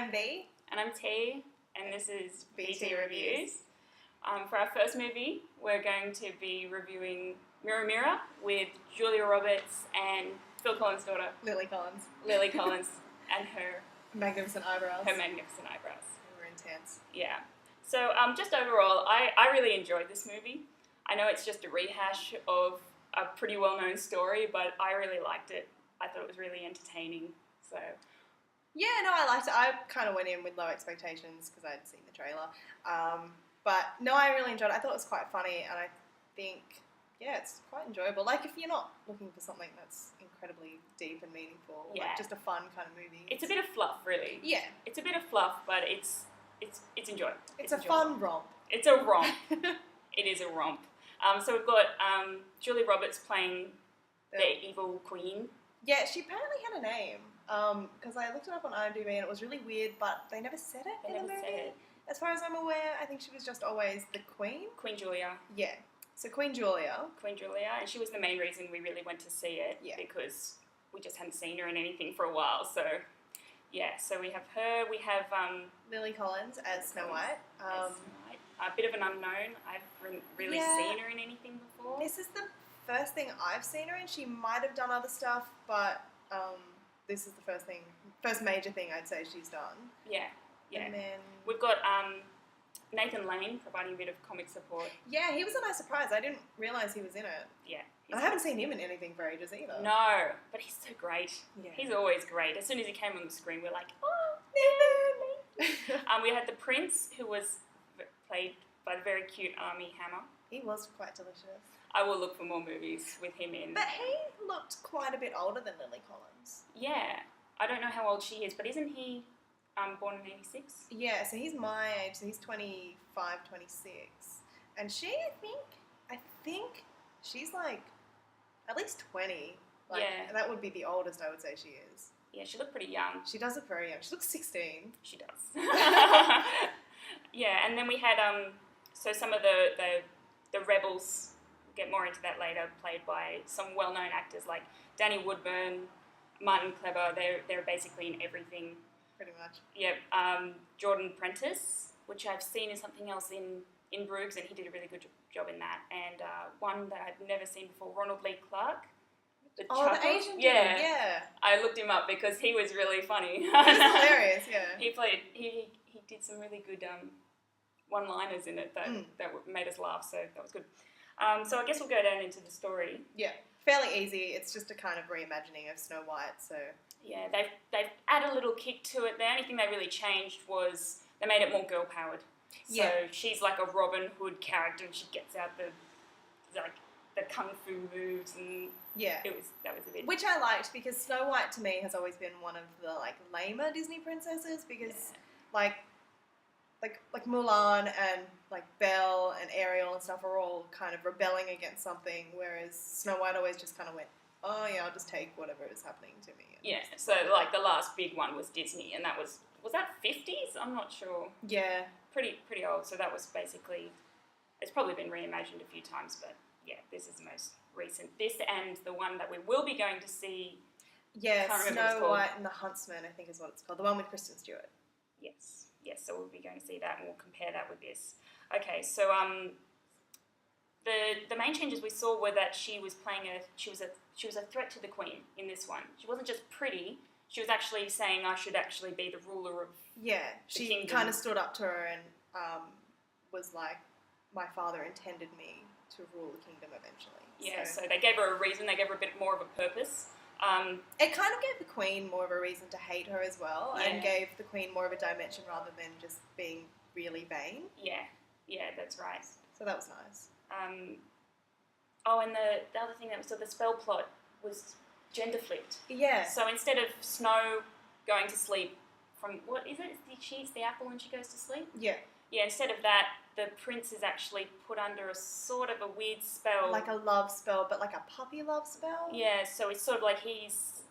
I'm V. And I'm T, and this is BT BT Reviews. For our first movie, we're going to be reviewing Mirror Mirror with Julia Roberts and Phil Collins' daughter, Lily Collins. Lily Collins, and her Magnificent eyebrows. magnificent eyebrows. They were intense. Yeah. So just overall, I really enjoyed this movie. I know it's just a rehash of a pretty well-known story, but I really liked it. I thought it was really entertaining. So Yeah, no, I liked it. I kind of went in with low expectations because I'd seen the trailer. But no, I really enjoyed it. I thought it was quite funny, and I think, yeah, it's quite enjoyable. Like, if you're not looking for something that's incredibly deep and meaningful, like just a fun kind of movie. it's a bit of fluff, really. Yeah. It's a bit of fluff, but it's enjoyable. It's a enjoyable. fun romp. It's a romp. It is a romp. So we've got Julia Roberts playing the evil queen. Yeah, she apparently had a name. Because I looked it up on IMDb and it was really weird, but they never said it in the movie. Said it. As far as I'm aware, I think she was just always the queen. Queen Julia. Yeah. So Queen Julia. Queen Julia, and she was the main reason we really went to see it, because we just hadn't seen her in anything for a while. So, yeah, so we have her, we have Lily Collins as Snow White. as Snow White. A bit of an unknown. I haven't really seen her in anything before. This is the first thing I've seen her in. She might have done other stuff, but this is the first major thing I'd say she's done. Yeah. And then We've got Nathan Lane providing a bit of comic support. yeah, he was a nice surprise. I didn't realise he was in it. Yeah. And I haven't seen him in anything for ages either. No, but he's so great. Yeah. He's always great. As soon as he came on the screen, we're like, oh, Nathan! We had the Prince, who was played by the very cute Armie Hammer. He was quite delicious. I will look for more movies with him in. But he looked quite a bit older than Lily Collins. Yeah. I don't know how old she is, but isn't he born in 86? Yeah, so he's my age, so he's 25, 26. And she, I think she's like at least 20. Like, Yeah. that would be the oldest I would say she is. Yeah, she looked pretty young. She does look very young. She looks 16. She does. Yeah, and then we had so some of the rebels, we'll get more into that later, played by some well-known actors like Danny Woodburn, Martin Kleber. They're basically in everything. Pretty much. Yeah, Jordan Prentice, which I've seen in something else in Brooks, and he did a really good job in that. And one that I've never seen before, Ronald Lee Clark. The Chuckle. Asian dude, Yeah. yeah. I looked him up because he was really funny. He's hilarious, yeah. He did some really good one-liners in it that made us laugh, so that was good. So I guess we'll go down into the story. Yeah, fairly easy. It's just a kind of reimagining of Snow White, so... Yeah, they've added a little kick to it. The only thing they really changed was they made it more girl-powered. So she's like a Robin Hood character, and she gets out the kung fu moves, and that was a bit. Which I liked, because Snow White to me has always been one of the lamer Disney princesses, because like Mulan and like Belle and Ariel and stuff are all kind of rebelling against something, whereas Snow White always just kind of went, oh yeah, I'll just take whatever is happening to me. Yeah, so like the last big one was Disney, and that was that 50s? I'm not sure. Yeah. Pretty old, so that was basically, it's probably been reimagined a few times, but yeah, this is the most recent. This and the one that we will be going to see. Yeah, Snow White and the Huntsman, I think is what it's called. The one with Kristen Stewart. Yes, so we'll be going to see that, and we'll compare that with this. Okay, so the main changes we saw were that she was a threat to the queen in this one. She wasn't just pretty. She was actually saying, I should actually be the ruler of the kingdom. Kind of stood up to her and was like, my father intended me to rule the kingdom eventually. Yeah, so they gave her a reason. They gave her a bit more of a purpose. It kind of gave the queen more of a reason to hate her as well, and gave the queen more of a dimension rather than just being really vain. Yeah, that's right. So that was nice. And the other thing that we saw, the spell plot was gender flipped. Yeah. So instead of Snow going to sleep from, what is it? She eats the apple and she goes to sleep? Yeah. Yeah, instead of that, the prince is actually put under a sort of a weird spell. Like a love spell, but like a puppy love spell? Yeah, so it's sort of like he's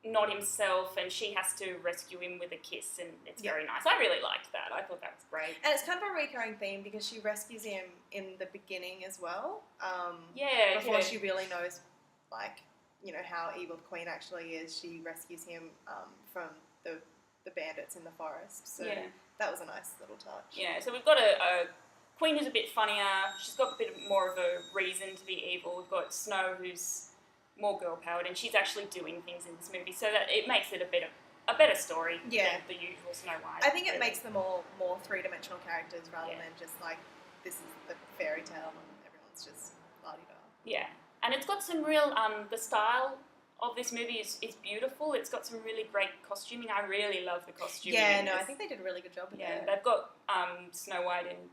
not himself and she has to rescue him with a kiss, and it's very nice. I really liked that. I thought that was great. And it's kind of a recurring theme because she rescues him in the beginning as well. Before she really knows, like, you know, how evil the queen actually is. She rescues him from the bandit pockets in the forest. So Yeah. that was a nice little touch. Yeah, so we've got a Queen who's a bit funnier. She's got a bit more of a reason to be evil. We've got Snow who's more girl-powered, and she's actually doing things in this movie, so that it makes it a better story Yeah. than the usual Snow White. I think it really. makes them all more three-dimensional characters rather Yeah. than just like, this is the fairy tale and everyone's just la-di-da. Yeah, and it's got some real, the style of this movie is beautiful. It's got some really great costuming. I really love the costuming. Yeah, in no, I this. think they did a really good job with Yeah, it. they've got Snow White in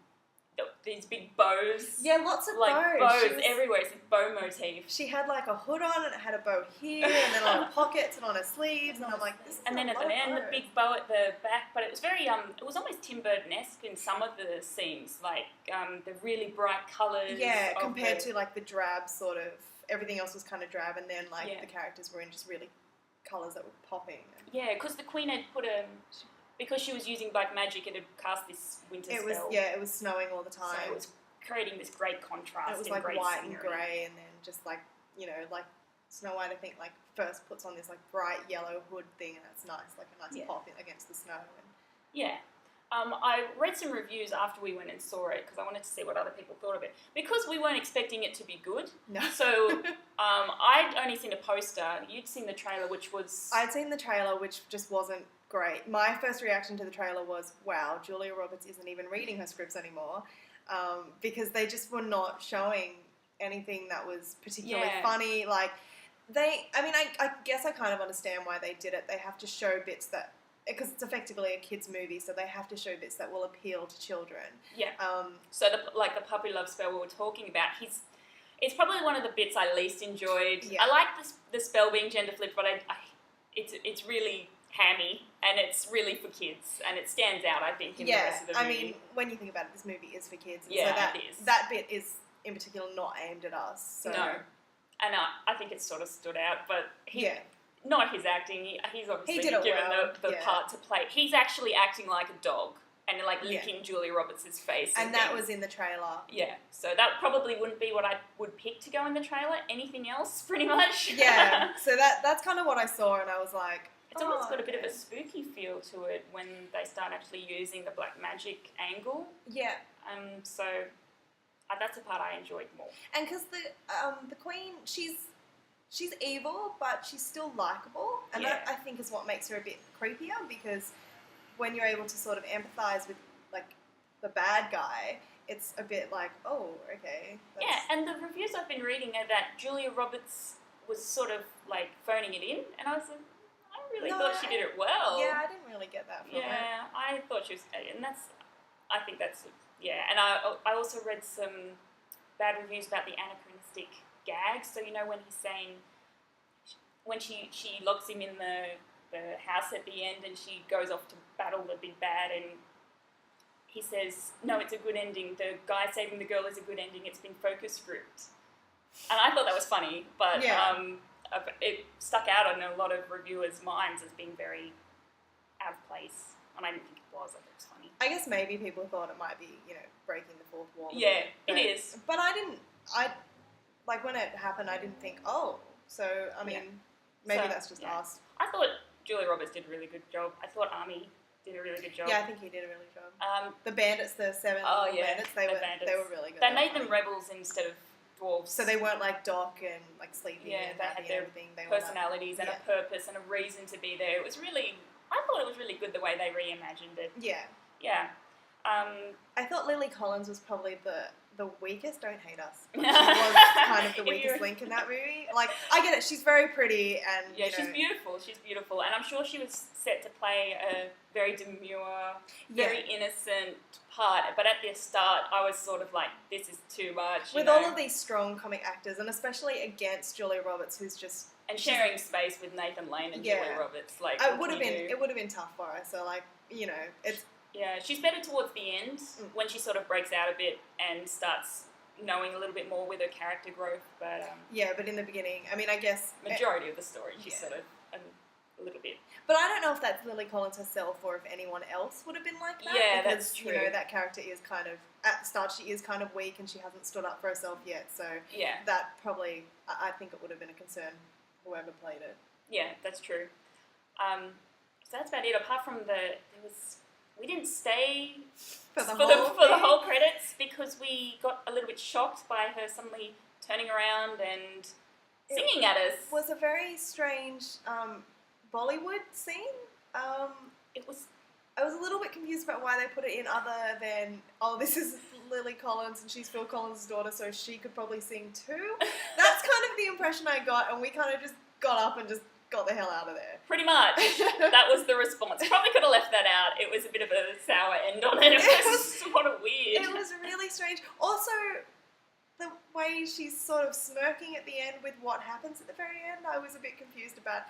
these big bows. Yeah, lots of like bows. She bows was- everywhere. It's a bow motif. She had like a hood on and it had a bow here and then on her pockets and on her sleeves, and I'm like, this is And then a at lot the of end, the bows. big bow at the back. But it was very, it was almost Tim Burton-esque in some of the scenes, like the really bright colours. Yeah, of compared the, to like the drab sort of, everything else was kind of drab, and then like Yeah. the characters were in just really colours that were popping. Yeah, because the Queen had put because she was using black magic, it had cast this winter It was spell. it was snowing all the So time. it was creating this great contrast. It was and like great white scenery. and grey, and then just like, you know, like Snow White, I think, like first puts on this like bright yellow hood thing, and it's nice, like a nice Yeah. pop against the snow. And Yeah. I read some reviews after we went and saw it because I wanted to see what other people thought of it. Because we weren't expecting it to be good. no, So I'd only seen a poster. You'd seen the trailer, which was... I'd seen the trailer, which just wasn't great. My first reaction to the trailer was, wow, Julia Roberts isn't even reading her scripts anymore, because they just were not showing anything that was particularly Yeah. funny. Like, I guess I kind of understand why they did it. They have to show bits that, because it's effectively a kids' movie, so they have to show bits that will appeal to children. Yeah. Um, So the puppy love spell we were talking about, it's probably one of the bits I least enjoyed. Yeah. I like the spell being gender flipped, but it's really hammy and it's really for kids and it stands out, I think, in the rest of the movie. I mean, when you think about it, this movie is for kids. And Yeah, so that, it is. that bit is, in particular, not aimed at us. So, No. And I think it sort of stood out, but yeah. not his acting. He's obviously He did it given well, the yeah. part to play. He's actually acting like a dog and like Yeah. licking Julia Roberts' face. And that things. was in the trailer. Yeah, so that probably wouldn't be what I would pick to go in the trailer. Anything else, pretty much. Yeah, so that's kind of what I saw, and I was like, It's almost got a bit of okay. a spooky feel to it when they start actually using the black magic angle. Yeah, So that's the part I enjoyed more. and because the Queen, she's evil, but she's still likable, and that Yeah. I think is what makes her a bit creepier, because when you're able to sort of empathise with like the bad guy, it's a bit like, oh, okay. Yeah, and the reviews I've been reading are that Julia Roberts was sort of like phoning it in, and I was like, I really No, thought she did it well. Yeah, I didn't really get that from it. Yeah, I thought she was, and I think that's, yeah. And I also read some bad reviews about the anachronistic gags. So, you know, when he's saying, when she locks him in the house at the end and she goes off to battle the big bad, and he says, no, it's a good ending. The guy saving the girl is a good ending. It's been focus grouped. And I thought that was funny, but Yeah. it stuck out on a lot of reviewers' minds as being very out of place. And I didn't think it was. I thought it was funny. I guess maybe people thought it might be, you know, breaking the fourth wall. a Yeah, bit, it is. But like when it happened, I didn't think, oh, so, I mean, maybe So, that's just yeah. us. I thought Julia Roberts did a really good job. I thought Army did a really good job. Yeah, I think he did a really good job. The bandits, the seven Oh, yeah, bandits, they the were bandits. they were really good. They were made them funny. rebels instead of dwarves. So they weren't like Doc and like Sleepy Yeah, and they Happy had their and everything. They were like, personalities and yeah. a purpose and a reason to be there. It was really, I thought it was really good the way they reimagined it. yeah. Yeah. I thought Lily Collins was probably the weakest. Don't hate us. But Yeah. she was kind of the If weakest you're- link in that movie. Like, I get it. She's very pretty and Yeah, you know, she's beautiful. She's beautiful. And I'm sure she was set to play a very demure, very innocent part. But at the start, I was sort of like, this is too much. with all of these strong comic actors, and especially against Julia Roberts, who's just and sharing space with Nathan Lane and Yeah. Julia Roberts. Like, it what would have can you been do? it would have been tough for her. So like, you know, it's Yeah, she's better towards the end when she sort of breaks out a bit and starts knowing a little bit more with her character growth. But yeah. But in the beginning, I mean, I guess. majority of the story, she's Yeah. sort of a little bit. But I don't know if that's Lily Collins herself or if anyone else would have been like that. Yeah, because, that's You know, true. that character is kind of at the start. She is kind of weak and she hasn't stood up for herself yet. So Yeah, that probably, I think it would have been a concern whoever played it. yeah, that's true. So that's about it. Apart from we didn't stay For the for whole the thing? whole credits because we got a little bit shocked by her suddenly turning around and singing at us. It was a very strange Bollywood scene. It was I was a little bit confused about why they put it in other than, oh, this is Lily Collins and she's Phil Collins' daughter, so she could probably sing too. That's kind of the impression I got, and we kind of just got up and just got the hell out of there. pretty much. That was the response. Probably could have left that out. It was a bit of a sour end on it. It was sort of weird. It was really strange. Also, the way she's sort of smirking at the end with what happens at the very end, I was a bit confused about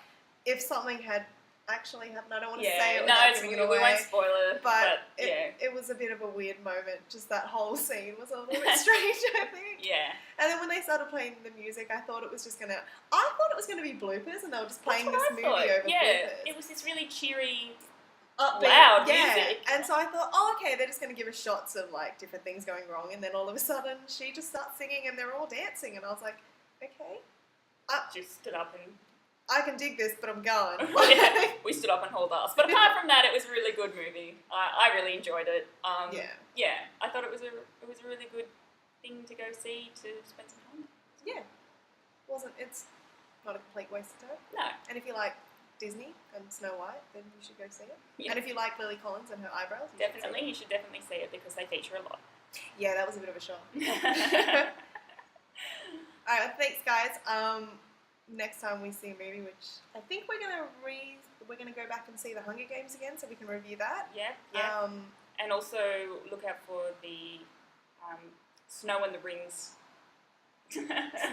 if something had actually happened. I don't want to say it without giving it we away. won't spoil it. But yeah. it was a bit of a weird moment. Just that whole scene was a little bit strange, I think. Yeah. And then when they started playing the music, I thought it was just gonna. I thought it was gonna be bloopers, and they were just playing That's this what I movie thought. over Yeah, bloopers. it was this really cheery, Upbeat, loud yeah. music. And so I thought, oh, okay, they're just gonna give us shots of like different things going wrong, and then all of a sudden she just starts singing, and they're all dancing, and I was like, okay, just stood up and I can dig this, but I'm going. yeah, we stood up and hauled ass. But apart from that, it was a really good movie. I really enjoyed it. Yeah. I thought it was a really good thing to go see to spend some time with. Yeah. It's not a complete waste of time. No. And if you like Disney and Snow White, then you should go see it. Yeah. And if you like Lily Collins and her eyebrows, You should definitely see it because they feature a lot. Yeah, that was a bit of a shock. Alright, thanks guys. Next time we see a movie, which I think we're gonna go back and see the Hunger Games again, so we can review that. Yeah. And also look out for the Snow and the Rings. Snow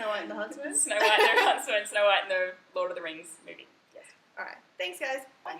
White and the Huntsman. Snow White and the Huntsman, Snow White and the Lord of the Rings movie. Yes. Alright, thanks guys. Bye.